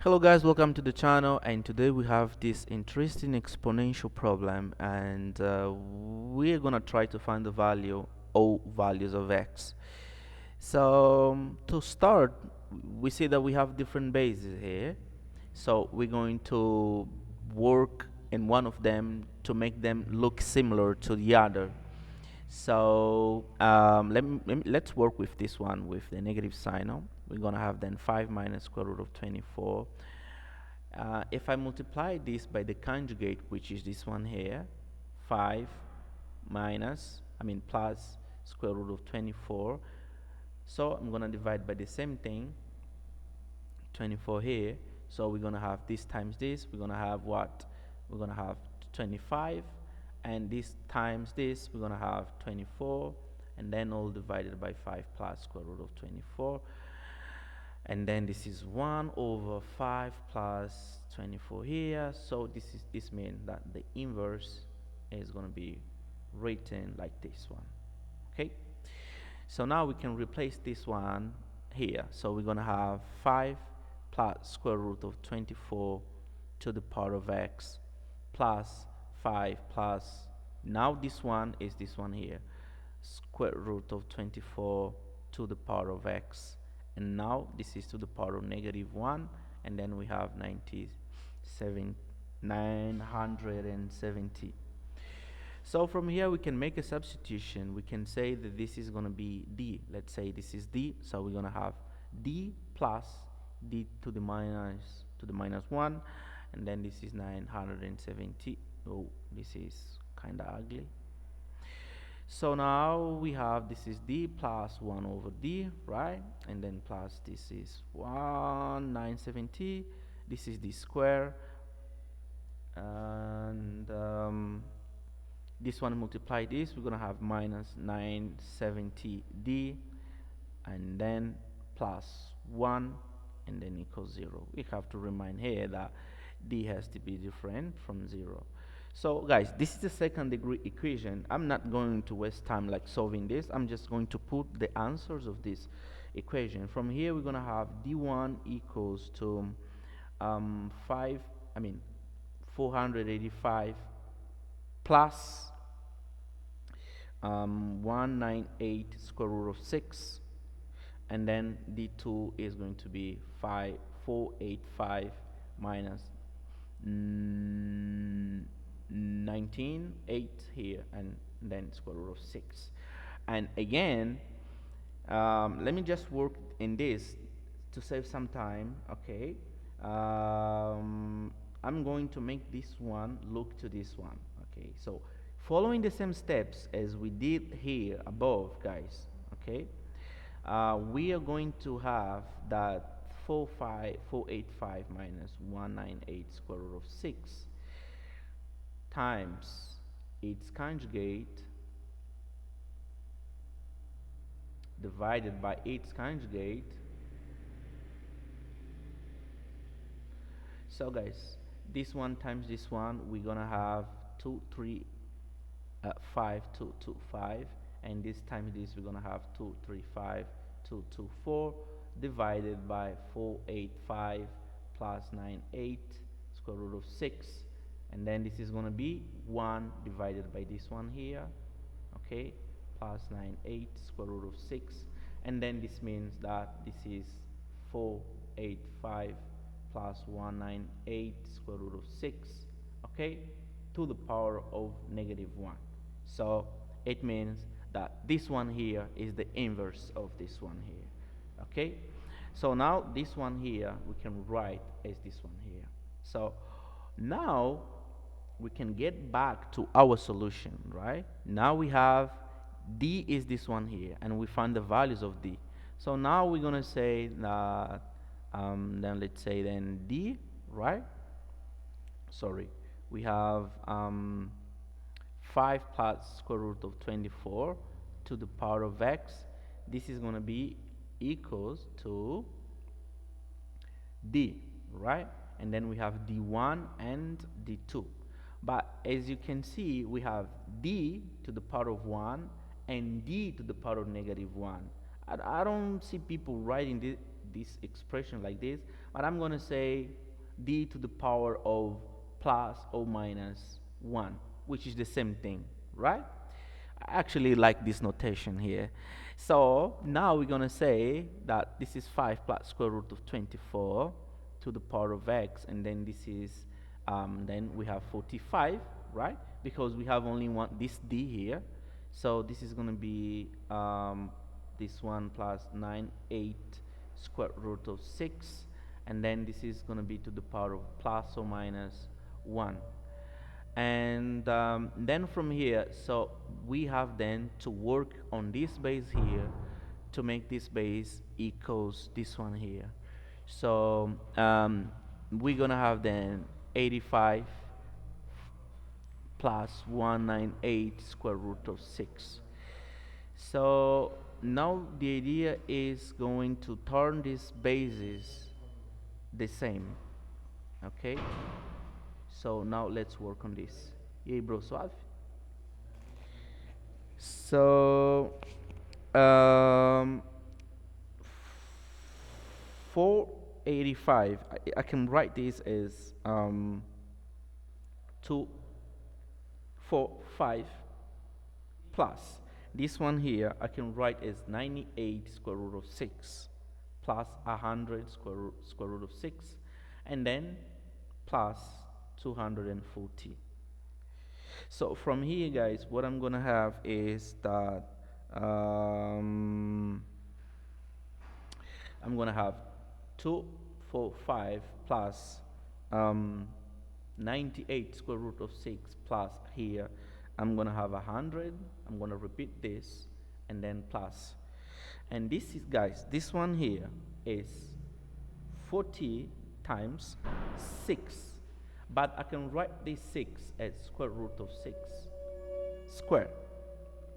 Hello guys, welcome to the channel, and today we have this interesting exponential problem, and we're gonna try to find the value or values of x. So to start, we see that we have different bases here, so we're going to work in one of them to make them look similar to the other. So let's work with this one with the negative sign. We're gonna have then 5 minus square root of 24. If I multiply this by the conjugate, which is this one here, 5 plus square root of 24. So I'm going to divide by the same thing, 24 here. So we're going to have this times this. We're going to have what? We're going to have 25. And this times this, we're going to have 24. And then all divided by 5 plus square root of 24. And then this is 1 over 5 plus 24 here. So this means that the inverse is going to be written like this one. Okay, so now we can replace this one here. So we're going to have 5 plus square root of 24 to the power of x plus 5 plus, now this one is this one here, square root of 24 to the power of x, and now this is to the power of -1, and then we have 970. So from here we can make a substitution. We can say that this is going to be d. Let's say this is d, so we're going to have d plus d to the minus 1, and then this is 970. Oh, this is kind of ugly. So now we have, this is d plus 1 over d, right? And then plus this is 970. This is d square. And this one multiply this, we're going to have minus 970d. And then plus 1. And then equals 0. We have to remind here that d has to be different from 0. So guys, this is the second degree equation. I'm not going to waste time like solving this. I'm just going to put the answers of this equation. From here we're going to have d1 equals to 485 plus 198 square root of 6, and then d2 is going to be 485 minus 19, 8 here, and then square root of 6. And again, let me just work in this to save some time. Okay, I'm going to make this one look to this one. Okay, so following the same steps as we did here above, guys. Okay, we are going to have that 485 minus 198 square root of 6 times its conjugate divided by its conjugate. So guys, this one times this one, we're gonna have 5 and this times this, we're gonna have 235 divided by 485 plus 98 square root of 6, and then this is going to be 1 divided by this one here, okay, plus 98 square root of 6, and then this means that this is 485 plus 198 square root of 6, okay, to the power of -1. So it means that this one here is the inverse of this one here. Okay, so now this one here we can write as this one here. So now we can get back to our solution, right? Now we have d is this one here, and we find the values of d. So now we're gonna say that then let's say then d, right? Sorry, we have 5 plus square root of 24 to the power of x. This is going to be equals to d, right? And then we have d1 and d2. But as you can see, we have d to the power of 1 and d to the power of -1. I don't see people writing this expression like this, but I'm going to say d to the power of plus or minus 1, which is the same thing, right? I actually like this notation here. So now we're going to say that this is 5 plus square root of 24 to the power of x, and then this is, then we have 45, right? Because we have only one, this d here. So this is going to be this one plus 9/8 square root of 6, and then this is going to be to the power of plus or minus 1. And then from here, so we have then to work on this base here to make this base equals this one here. So we're gonna have then 85 plus 198 square root of 6. So now the idea is going to turn these bases the same, okay? So now let's work on this. E aí, bro, suave? So, 485, I can write this as 2, 4, 5 plus. This one here, I can write as 98 square root of 6 plus 100 square root of 6, and then plus 240. So from here, guys, what I'm gonna have is that I'm gonna have 245 plus 98 square root of 6 plus here I'm gonna have 100. I'm gonna repeat this and then plus, and this is, guys, this one here is 40 times 6. But I can write this 6 as square root of 6 squared,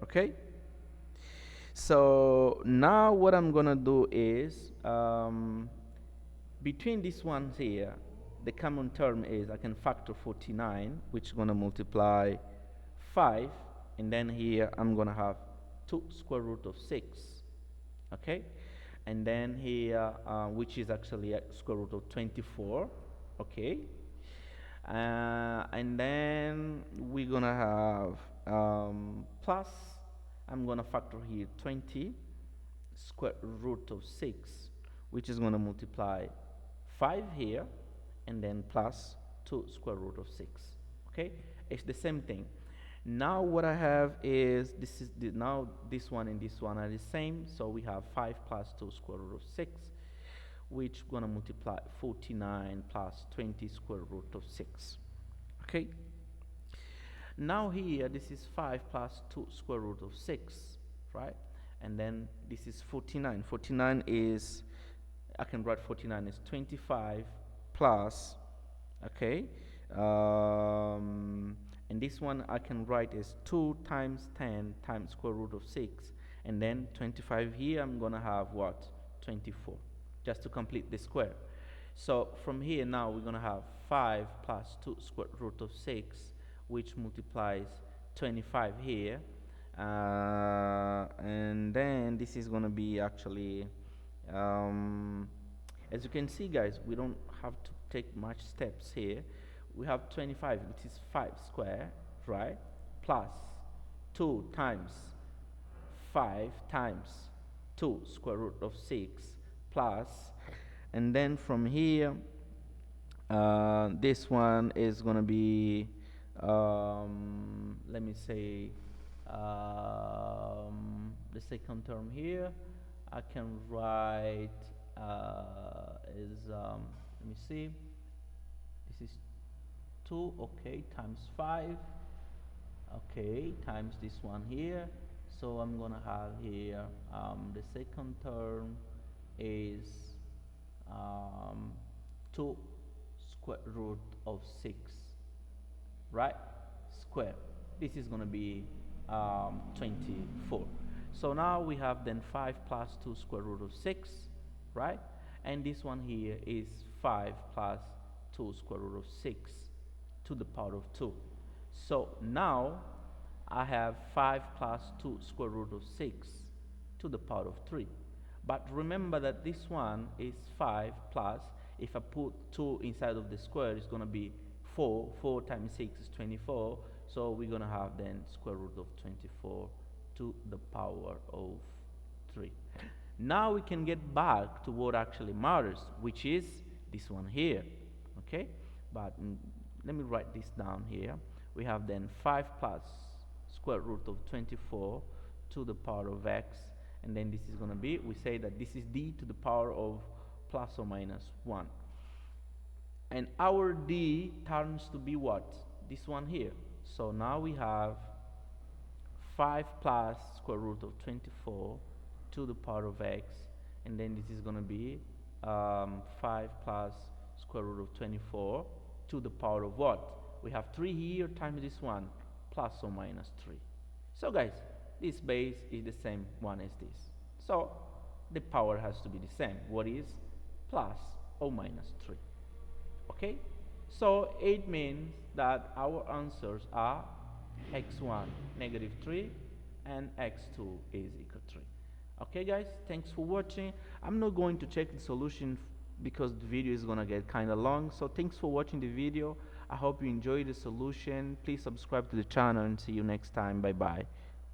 okay? So now what I'm gonna do is, between these ones here, the common term is I can factor 49, which is gonna multiply 5, and then here I'm gonna have 2 square root of 6, okay? And then here, which is actually a square root of 24, okay? And then we're gonna have plus, I'm gonna factor here 20 square root of 6, which is gonna multiply 5 here, and then plus 2 square root of 6, okay? It's the same thing. Now what I have is, this is now this one and this one are the same, so we have 5 plus 2 square root of 6, which gonna multiply 49 plus 20 square root of 6, okay? Now here, this is 5 plus 2 square root of 6, right? And then this is 49. 49 is, I can write 49 as 25 plus, okay? And this one I can write as 2 times 10 times square root of 6, and then 25 here, I'm gonna have what? 24. Just to complete the square. So from here now we're gonna have 5 plus 2 square root of 6, which multiplies 25 here, and then this is gonna be actually, as you can see, guys, we don't have to take much steps here. We have 25, which is 5 square, right, plus 2 times 5 times 2 square root of 6 plus, and then from here, this one is going to be, let me say, the second term here, I can write let me see, this is 2, okay, times 5, okay, times this one here. So I'm gonna have here, the second term is 2 square root of 6, right, square. This is gonna be 24. So now we have then 5 plus 2 square root of 6, right? And this one here is 5 plus 2 square root of 6 to the power of 2. So now I have 5 plus 2 square root of 6 to the power of 3. But remember that this one is 5 plus, if I put 2 inside of the square, it's going to be 4. 4 times 6 is 24. So we're going to have then square root of 24 to the power of 3. Now we can get back to what actually matters, which is this one here. Okay? But let me write this down here. We have then 5 plus square root of 24 to the power of x, and then this is going to be, we say that this is d to the power of plus or minus 1. And our d turns to be what? This one here. So now we have 5 plus square root of 24 to the power of x, and then this is going to be 5 plus square root of 24 to the power of what? We have 3 here times this one, plus or minus 3. So guys, this base is the same one as this. So the power has to be the same. What is plus or minus 3? Okay? So it means that our answers are x1 negative 3 and x2 is equal to 3. Okay guys, thanks for watching. I'm not going to check the solution because the video is gonna get kind of long. So thanks for watching the video. I hope you enjoyed the solution. Please subscribe to the channel and see you next time. Bye bye.